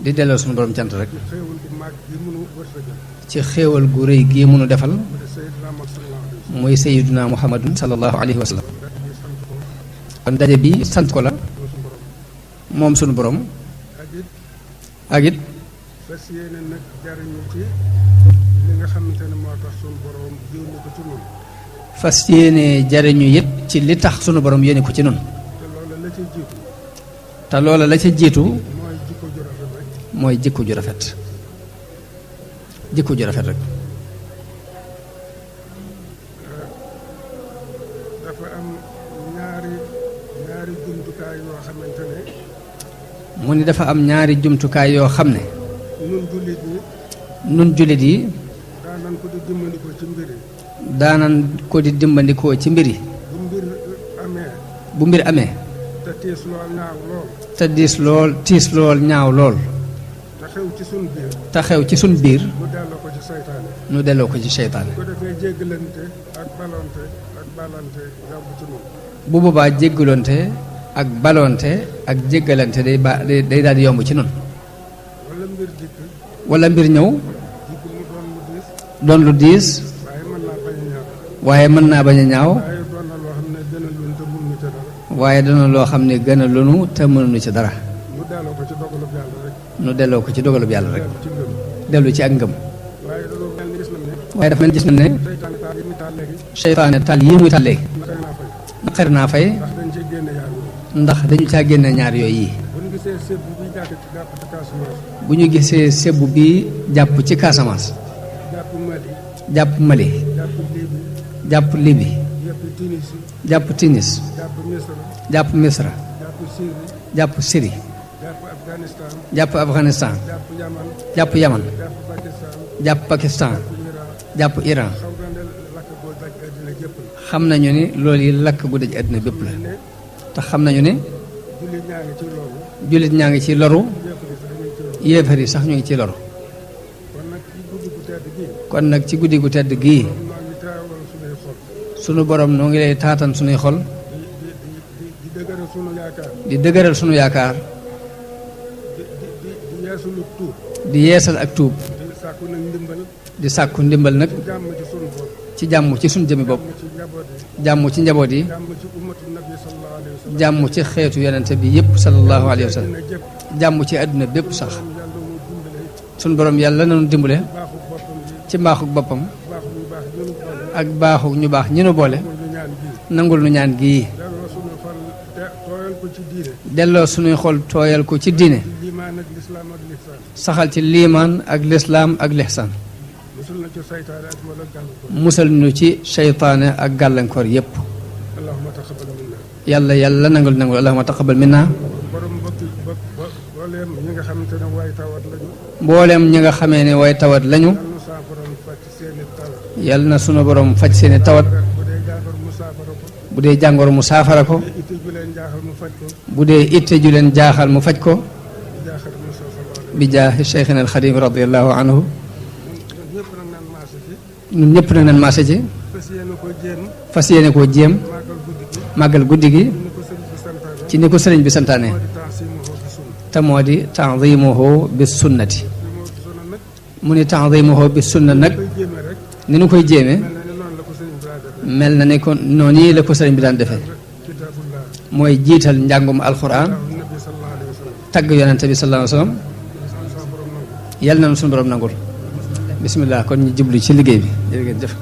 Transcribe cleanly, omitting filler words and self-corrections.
di delloo suñu borom cant rek ci xéewal gu rëy gii mënu defal muy sayyiduna muhammadun sallallahu alayhi wa sallam. kon daje bi sant ko la moom suñu borom ak it fas yéene nag jariñu ci li nga xamante ne moo tax suñu borom yónni ko ci noonu. fas yéene jariñu it ci li tax sunu borom yónni ko ci noonu. te loola la ca jiitu mooy jikko ju rafet jikko ju rafet rek. dafa am ñaari jumtukaay yoo xamante ne. mu ni dafa am ñaari jumtukaay yoo xam ne. nun jullit yi. daanan ko di dimbandikoo ci mbir yi. daanan ko di dimbandikoo ci mbir yi. bu mbir amee. te tiis lool ñaaw lool. te diis lool tiis lool ñaaw lool. te xew ci sun biir. te xew ci sun biir. nu delloo ko ci seytaane. nu delloo ko ci seytaane. bu ko defee jéggalante ak balonte yomb ci noonu. bu boobaa jéggalante ak balonte ak jéggalante day daal di yomb ci noonu. wala mbir dikk. wala mbir ñëw. dikk mu doon lu diis. waaye mën naa bañ a ñaaw. waaye mën naa bañ a ñaaw. waaye doon na loo xam ne gën a lunu te mënuñu ci dara. nu delloo ko ci dogalub yàlla rek. nu delloo ko ci dogalub yàlla rek. dellu ci ak ngëm. waaye dafa mel gis na ne. seytaane taal yi muy taal léegi. naqari naa fay. ndax dañu caa génne ñaar yooyu yi. bu ñu gisee sebbu bi jàpp ci Casamance. jàpp Mali. jàpp Libi. jàpp Tunis. jàpp Misra. jàpp Syrie. jàpp Afghanistan. jàpp Yaman. jàpp Pakistan. jàpp Iran. xam nañu ni loolu yi lakk gu daj àddina bépp la. te xam nañu ne. jullit ñaa ngi ci loru. yéefar yi sax ñu ngi ci loru. kon nag ci guddi gu tedd gii. sunu borom noo ngi lay taatan sunuy xol. di dëgëral sunu yaakaar. di yeesal ak tuub. di sàkku ndimbal nag. ci jàmm ci sunu jëmi bopp. jàmm ci njaboot yi. jàmm ci xeetu yonente bi yépp sallallahu alayhi wa sallam. jàmm ci àdduna bépp sax. sunu borom yàlla nanu dimbale. ci mbaaxuk boppam. ak baaxuk ñu baax ñi nu boole. nangul nu ñaan gii. delloo sunuy xol tooyal ko ci diine. saxal ci liimaan ak lislaam ak lihsaan. musal nu ci seytaane ak gàllankoor yépp. yàlla nangul allahumma taqabbal minna. mbooleem ñi nga xamee ne way tawat lañu. yal na sunu borom faj seeni tawat. bu dee jàngoro mu saafara ko. bu dee itte ju leen jaaxal mu faj ko. bi jaahi Cheikhina al Xadim radiyallahu anhu. ñun ñëpp nag nan maase ci. fas yéene koo jéem. màggal guddi gi. ci ni ko sëriñ bi santaane. te moo di ta'zimuhu bis sunnati. mu ni ta'zimuhu bis sunna nag. ni nu koy jéeme. mel na ne ko noonu la ko sëriñ bi daan defee. mooy jiital njàngum alxuraan. tagg yonente bi sallallahu alayhi wa sallam. yal na nu suñu borom nangul. bismillah kon ñu jublu ci liggéey bi jërë ngeen jëf.